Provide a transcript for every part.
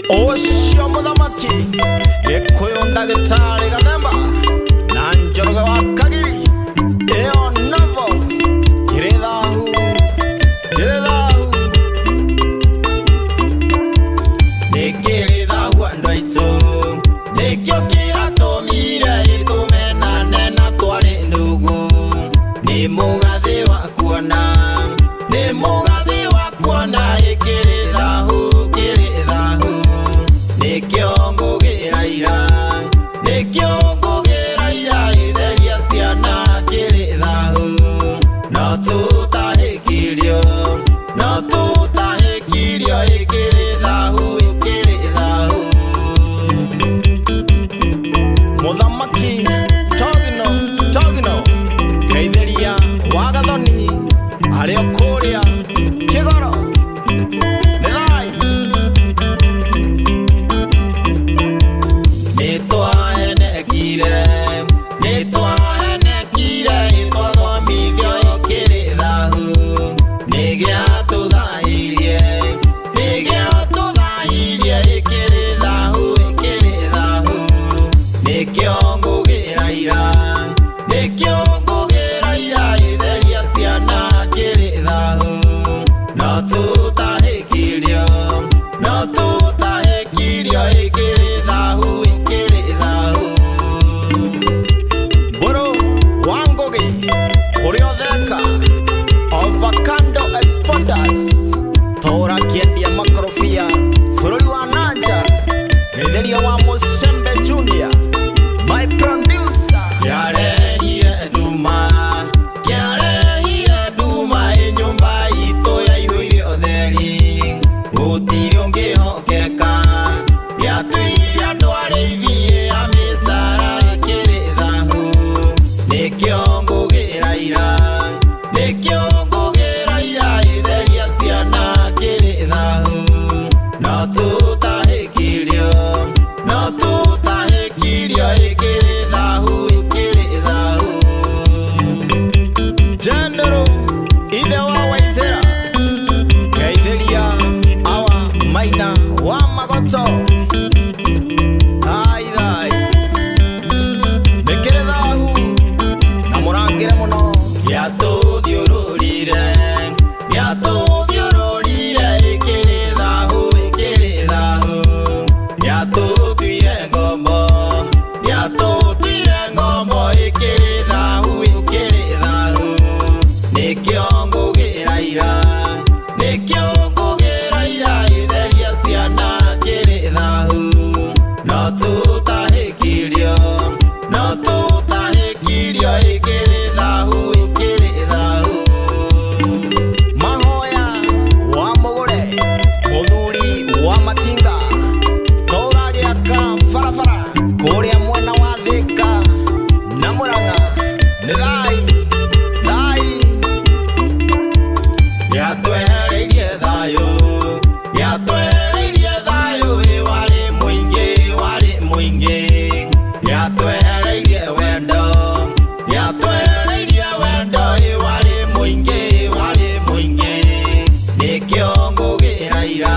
Oshio Muthamaki Gikuyu ndagitari Gathemba na njoroge wa Kiri eo novo Kiri thaahu Nikiri thaahu andu aitu nikio kiratumire itumenane na twari ndugu ni mugathi wa kuona ikiri thaahu nikio ngugira ira itheria ciana kiri thaahu no tutahikirio ikiri thaahu Muthamaki togino keithiria wa gathoni ario kuria kigoro Tora kiendia makrofia furuli wa nanja Ketheria wa Musembe Junior my producer Kiarehire duma nyumba ito ya ihuire otheri Gutiri ungihokeka Yatuire andu arithie amisara kiri thaahu Nikio ngugira ira itheria ciana kiri thaahu no tutahikirio ikiri thaahu General ithe wa Waithera keithiria awa maina wa magoto thai nikiri thaahu na murangire muno yatuthiururire ikiri thaahu yatutuire ngombo ikiri thaahu nikio ngugira ira itheria ciana kiri thaahu no tutahikirio ikiri thaahu Mahoya wa mugure muthuri wa matinga toragiaka farafara kuria mwena wa Thika na Murang'a ni thai yatwehereirie thayu wari muingi yatwehereirie wendo wari muingi nikio ngugira ira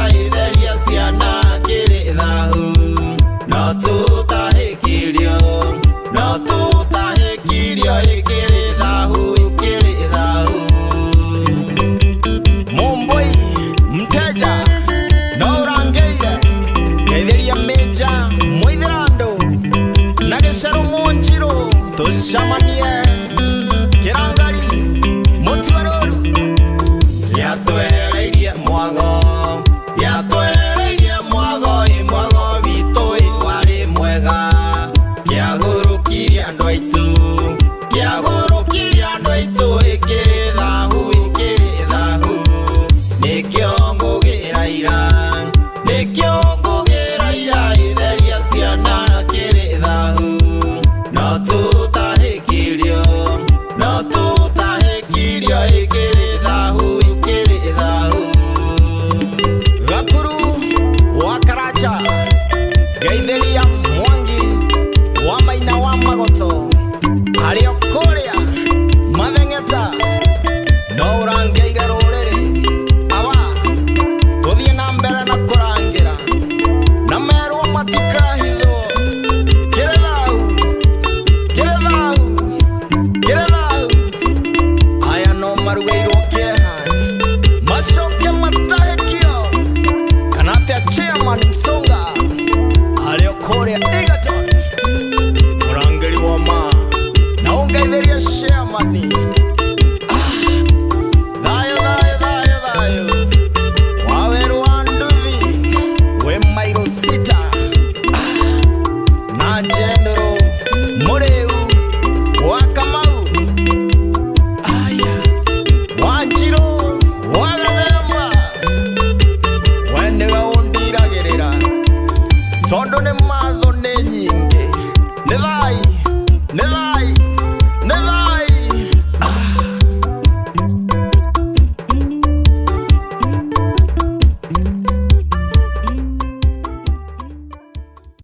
itheria ciana kiri thaahu no tutahikirio ikiri thaahu Mumbui mteja no urangeire keithiria meja mwithirando na gicaro munjiro tucamanie kirangari mutwaroru yatwehereirie mwago witũ warĩ mwega kĩagũrũkirie andũ aitũ